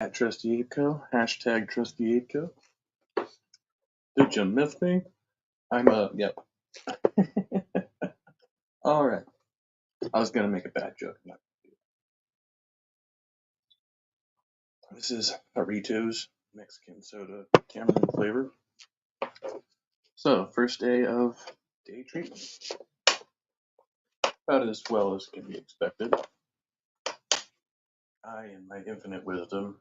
At Trusty Aidco, hashtag Trusty Aidco. Did you miss me? Yep. All right. I was gonna make a bad joke. No. This is Doritos Mexican soda tamarind flavor. So, first day of day treatment. About as well as can be expected. I, in my infinite wisdom,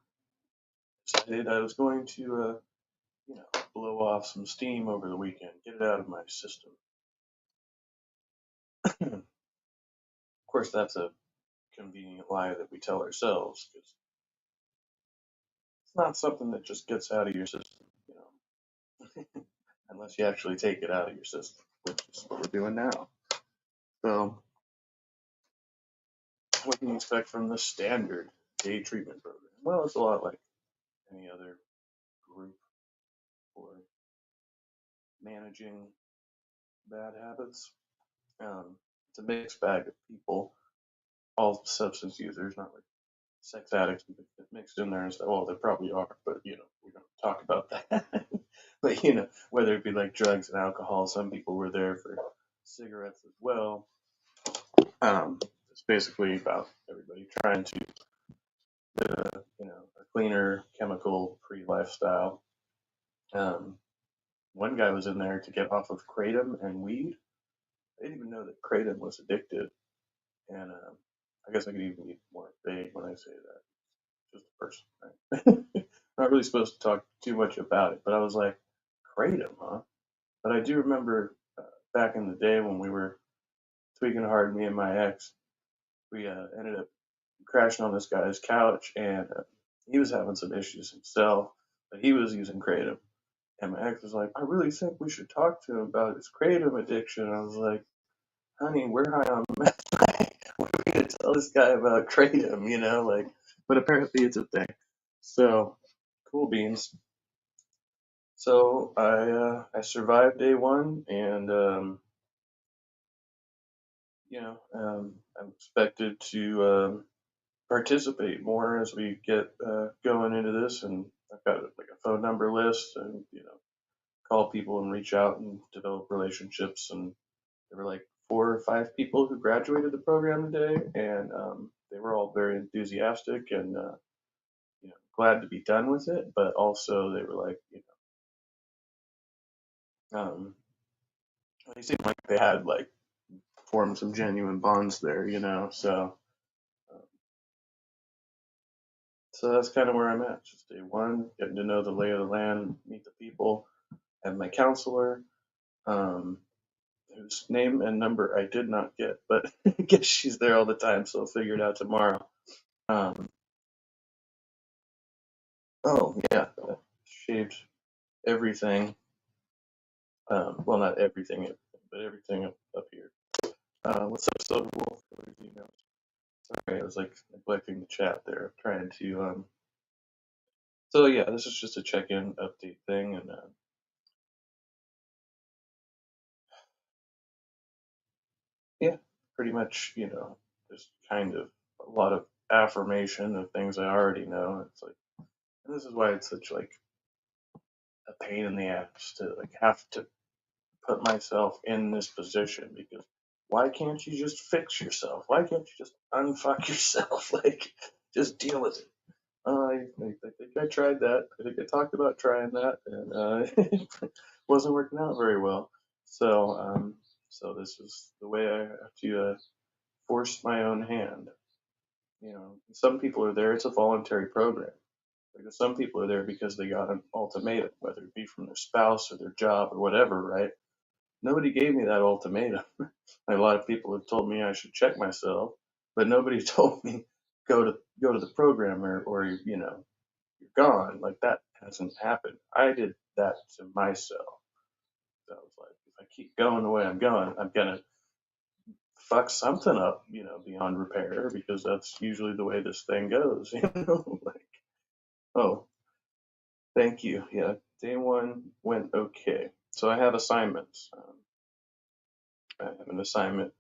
decided I was going to, blow off some steam over the weekend, get it out of my system. Of course, that's a convenient lie that we tell ourselves because it's not something that just gets out of your system, unless you actually take it out of your system, which is what we're doing now. So, what can you expect from the standard day treatment program? Well, it's a lot like any other group for managing bad habits. It's a mixed bag of people, all substance users, not like sex addicts mixed in there and stuff. Well, they probably are, but we don't talk about that. But whether it be like drugs and alcohol, some people were there for cigarettes as well. It's basically about everybody trying to live a cleaner, chemical-free lifestyle. Um, One guy was in there to get off of kratom and weed. I didn't even know that kratom was addictive, and I guess I could even be more vague when I say that. Just a person, right? Not really supposed to talk too much about it, but I was like, kratom, huh? But I do remember back in the day when we were tweaking hard, me and my ex, we ended up crashing on this guy's couch, and he was having some issues himself, but he was using kratom. And my ex was like, I really think we should talk to him about his kratom addiction. I was like, honey, we're high on meth. What are we going to tell this guy about kratom, Like, but apparently it's a thing. So, cool beans. So I survived day one, and I'm expected to participate more as we get going into this, and I've got like a phone number list, and call people and reach out and develop relationships. And there were like 4 or 5 people who graduated the program today, and they were all very enthusiastic and glad to be done with it, but also they were like, they seemed like they had like formed some genuine bonds there, um, so that's kind of where I'm at. Just day one, getting to know the lay of the land, meet the people, and my counselor, um, whose name and number I did not get, but I guess she's there all the time, so I'll figure it out tomorrow. Um, oh yeah, shaved everything. Well, not everything, but everything up here. What's up, Silver Wolf? Sorry, I was like neglecting the chat there, trying to. So yeah, this is just a check-in update thing, and yeah, pretty much, just kind of a lot of affirmation of things I already know. It's like, and this is why it's such like a pain in the ass to like have to put myself in this position because why can't you just fix yourself? Why can't you just unfuck yourself? Like, just deal with it. I think I tried that. I think I talked about trying that, and it wasn't working out very well. So this is the way I have to force my own hand. Some people are there. It's a voluntary program. Because some people are there because they got an ultimatum, whether it be from their spouse or their job or whatever, right? Nobody gave me that ultimatum. A lot of people have told me I should check myself, but nobody told me go to the program or you're gone. Like that hasn't happened. I did that to myself. So I was like, if I keep going the way I'm going, I'm gonna fuck something up, beyond repair because that's usually the way this thing goes, like, oh, thank you. Yeah, day one went okay. So I have assignments. I have an assignment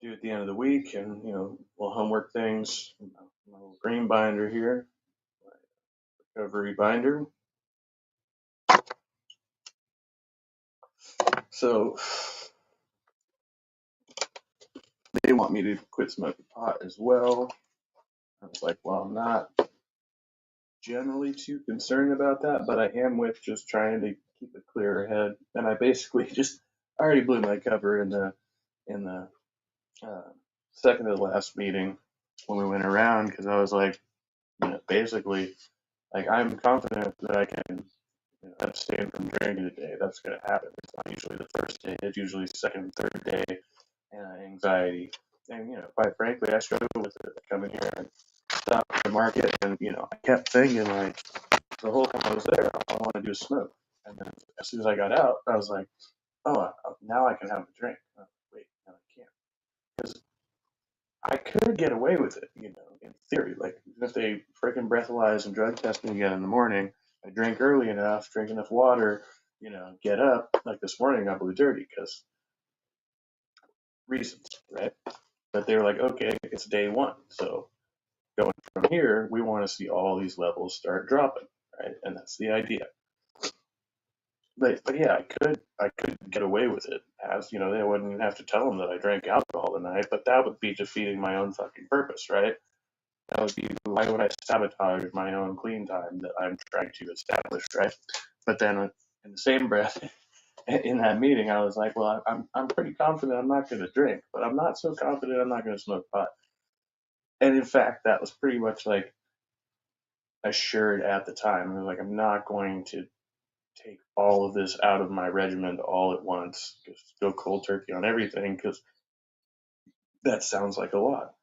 due at the end of the week, and little homework things. My little green binder here. recovery binder. So they want me to quit smoking pot as well. I was like, well, I'm not generally too concerned about that, but I am with just trying to keep a clearer head. And I basically just I already blew my cover in the second to the last meeting when we went around, because I was like, basically, like, I'm confident that I can abstain from drinking today. That's going to happen. It's not usually the first day. It's usually second and third day. Anxiety. And, quite frankly, I struggle with it. I come in here and stop at the market, and, I kept thinking, like, the whole time I was there, all I want to do is smoke. And then as soon as I got out, I was like, oh, now I can have a drink. Oh, wait, no, I can't. Because I could get away with it, in theory. Like, even if they freaking breathalyze and drug test me again in the morning, I drink early enough, drink enough water, get up. Like this morning, I blew dirty because reasons, right? But they were like, okay, it's day one. So going from here, we want to see all these levels start dropping, right? And that's the idea. But yeah, I could get away with it, as they wouldn't even have to tell them that I drank alcohol tonight. But that would be defeating my own fucking purpose, right? That would be, why would I sabotage my own clean time that I'm trying to establish, right? But then in the same breath, in that meeting, I was like, well, I'm pretty confident I'm not going to drink, but I'm not so confident I'm not going to smoke pot. And in fact, that was pretty much like assured at the time. I was like, I'm not going to take all of this out of my regimen all at once, just go cold turkey on everything, because that sounds like a lot.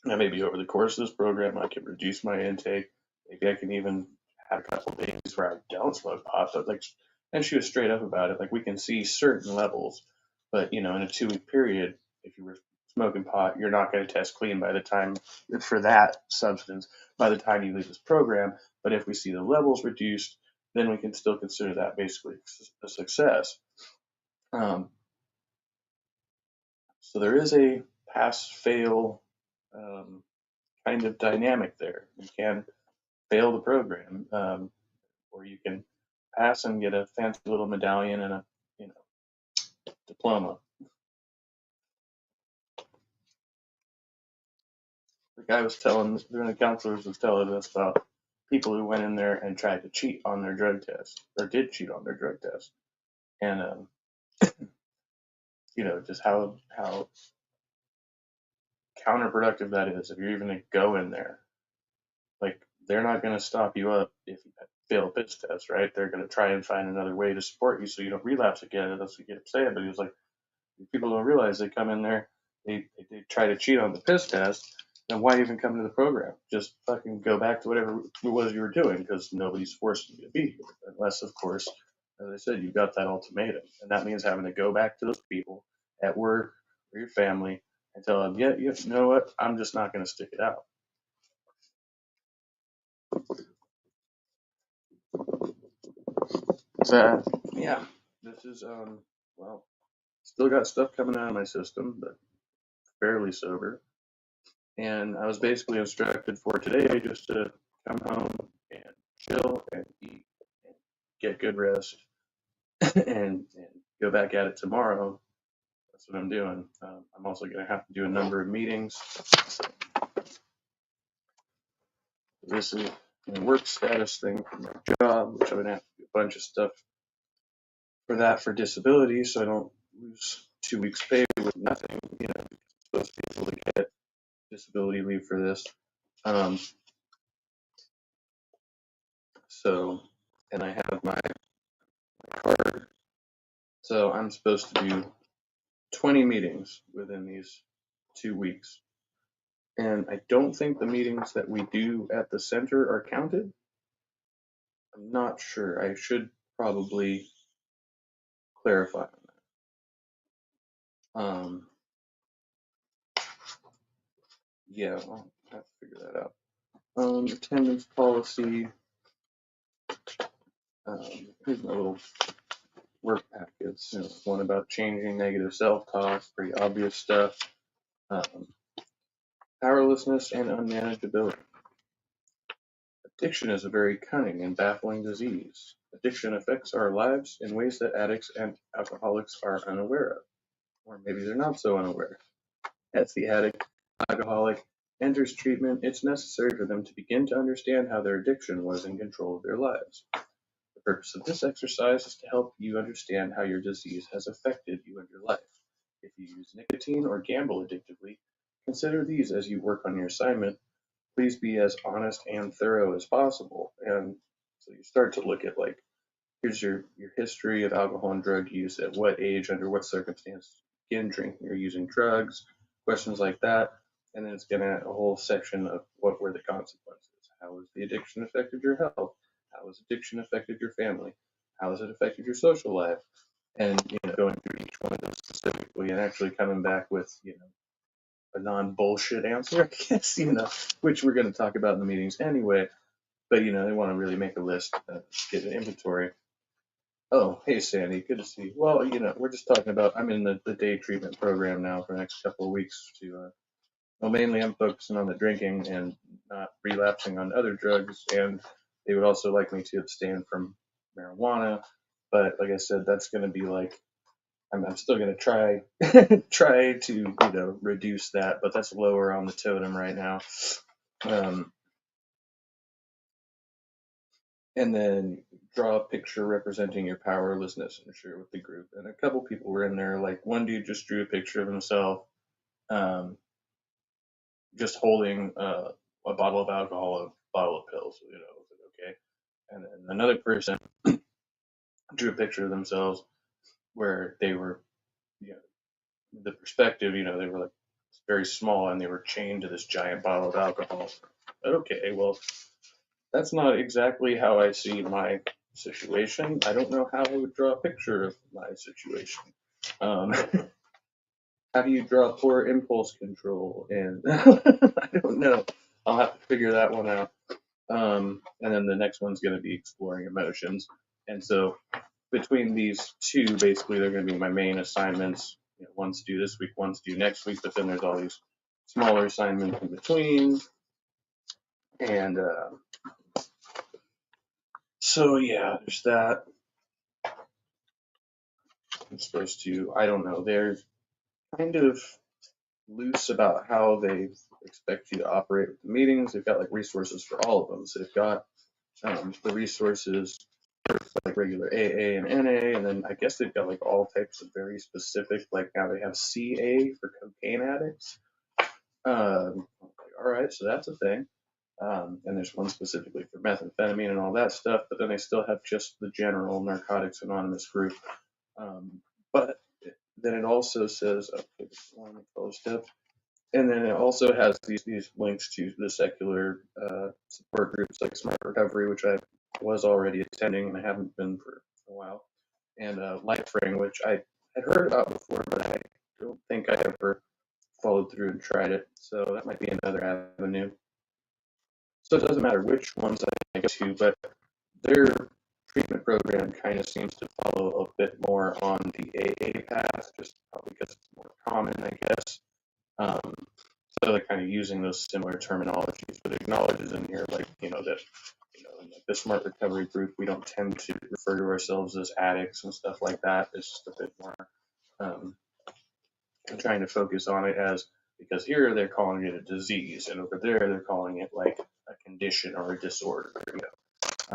Now, maybe over the course of this program, I can reduce my intake. Maybe I can even have a couple of days where I don't smoke pot. But like, and she was straight up about it. Like, we can see certain levels, but in a 2-week period, if you were smoking pot, you're not going to test clean by the time for that substance by the time you leave this program. But if we see the levels reduced, then we can still consider that basically a success. So there is a pass-fail kind of dynamic there. You can fail the program, or you can pass and get a fancy little medallion and a diploma. The guy was telling, the counselors was telling us about people who went in there and tried to cheat on their drug test, or did cheat on their drug test, and just how counterproductive that is if you're even going to go in there. Like, they're not going to stop you up if you fail a piss test, right? They're going to try and find another way to support you so you don't relapse again. And that's what you get saying. But he was like, people don't realize they come in there, they try to cheat on the piss test. Then why even come to the program? Just fucking go back to whatever it was you were doing, because nobody's forcing you to be here. Unless, of course, as I said, you've got that ultimatum. And that means having to go back to those people at work or your family and tell them, yeah, you know what? I'm just not going to stick it out. So, yeah, this is, well, still got stuff coming out of my system, but fairly sober. And I was basically instructed for today just to come home and chill and eat and get good rest and go back at it tomorrow. That's what I'm doing. I'm also going to have to do a number of meetings. So this is a work status thing for my job, which I'm going to have to do a bunch of stuff for that for disability, so I don't lose 2 weeks pay with nothing. Supposed to be able to get disability leave for this. So, and I have my card. So I'm supposed to do 20 meetings within these 2 weeks. And I don't think the meetings that we do at the center are counted. I'm not sure. I should probably clarify on that. Yeah, I'll have to figure that out. Attendance policy. Here's my little work packets. One about changing negative self-talk, pretty obvious stuff. Powerlessness and unmanageability. Addiction is a very cunning and baffling disease. Addiction affects our lives in ways that addicts and alcoholics are unaware of, or maybe they're not so unaware. As the addict, alcoholic enters treatment, it's necessary for them to begin to understand how their addiction was in control of their lives. The purpose of this exercise is to help you understand how your disease has affected you and your life. If you use nicotine or gamble addictively, consider these as you work on your assignment. Please be as honest and thorough as possible. And so you start to look at like, here's your history of alcohol and drug use, at what age, under what circumstance, begin drinking or using drugs, questions like that. And then it's gonna a whole section of what were the consequences. How has the addiction affected your health? How has addiction affected your family? How has it affected your social life? And going through each one of those specifically and actually coming back with a non-bullshit answer, I guess, which we're going to talk about in the meetings anyway. But they want to really make a list, get an inventory. Oh, hey Sandy, good to see you. Well, we're just talking about. I'm in the day treatment program now for the next couple of weeks to. Well, mainly I'm focusing on the drinking and not relapsing on other drugs, and they would also like me to abstain from marijuana. But like I said, that's going to be like I'm still going to try try to reduce that, but that's lower on the totem right now. Um, and then draw a picture representing your powerlessness and share with the group. And a couple people were in there, like one dude just drew a picture of himself, um, just holding a bottle of alcohol, a bottle of pills. Okay. And then another person drew a picture of themselves where they were, you know, the perspective, they were like very small and they were chained to this giant bottle of alcohol. Okay, well, that's not exactly how I see my situation. I don't know how I would draw a picture of my situation. Um, how do you draw poor impulse control? And I don't know. I'll have to figure that one out. And then the next one's going to be exploring emotions. And so between these two, basically, they're going to be my main assignments. One's due this week, one's due next week, but then there's all these smaller assignments in between. And so, yeah, there's that. I'm supposed to, I don't know, they're kind of loose about how they expect you to operate with the meetings. They've got like resources for all of them. So they've got the resources like regular AA and NA, and then I guess they've got like all types of very specific, like now they have CA for cocaine addicts. All right, so that's a thing. And there's one specifically for methamphetamine and all that stuff, but then they still have just the general Narcotics Anonymous group. But then it also says, okay, this is one of the 12 steps. And then it also has these links to the secular support groups like Smart Recovery, which I was already attending and I haven't been for a while, and LifeSpring, which I had heard about before, but I don't think I ever followed through and tried it. So that might be another avenue. So it doesn't matter which ones I go to, but their treatment program kind of seems to follow a bit more on the AA path, just probably because it's more common, I guess. Um, so they're kind of using those similar terminologies, but acknowledges in here, like, that, in like the Smart Recovery group, we don't tend to refer to ourselves as addicts and stuff like that. It's just a bit more um, trying to focus on it as, because here they're calling it a disease, and over there they're calling it like a condition or a disorder.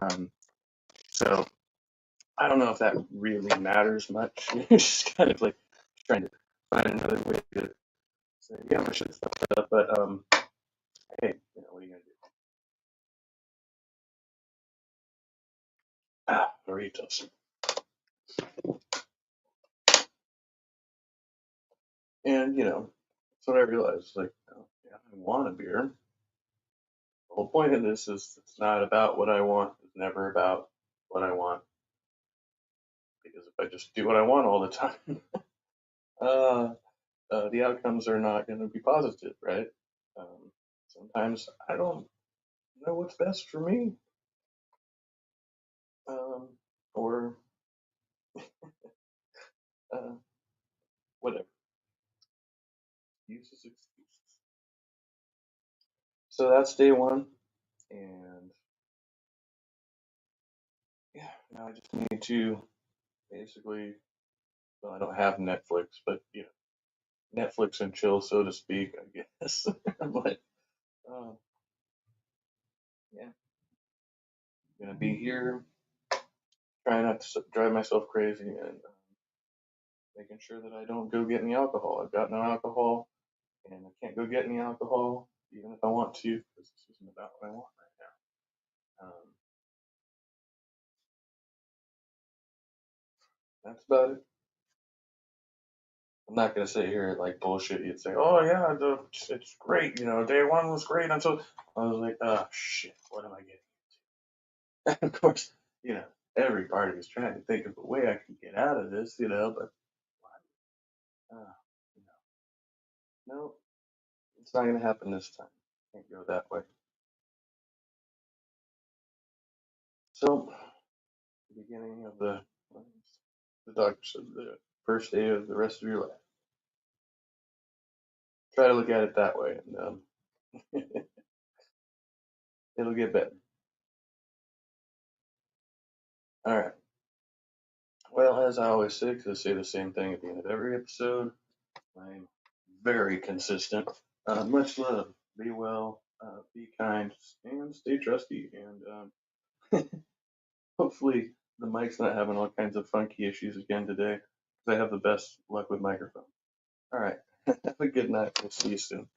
Um, so I don't know if that really matters much. It's just kind of like trying to find another way to say, yeah, I should stuff up, but hey, what are you gonna do? Doritos. And that's what I realized. Like, yeah, I want a beer. The whole point of this is it's not about what I want. It's never about what I want. Because if I just do what I want all the time, uh, the outcomes are not going to be positive, right? Sometimes I don't know what's best for me, um, or uh, whatever. Uses excuses. So that's day one, and yeah, now I just need to basically, well, I don't have Netflix, but Netflix and chill, so to speak, I guess. But uh, yeah, gonna be here, trying not to drive myself crazy, and making sure that I don't go get any alcohol. I've got no alcohol, and I can't go get any alcohol, even if I want to, because this isn't about what I want right now. That's about it. I'm not gonna sit here and like bullshit you and say, "Oh yeah, it's great." Day one was great until I was like, "Oh shit, what am I getting?" And of course, you know, every party is trying to think of a way I can get out of this, but uh, you no, it's not gonna happen this time. Can't go that way. So, the beginning of the doctor said the first day of the rest of your life. Try to look at it that way, and it'll get better. All right. Well, as I always say, 'cause I say the same thing at the end of every episode, I'm very consistent. Much love. Be well. Be kind, and stay trusty. And hopefully the mic's not having all kinds of funky issues again today, because I have the best luck with microphones. All right. Have a good night. We'll see you soon.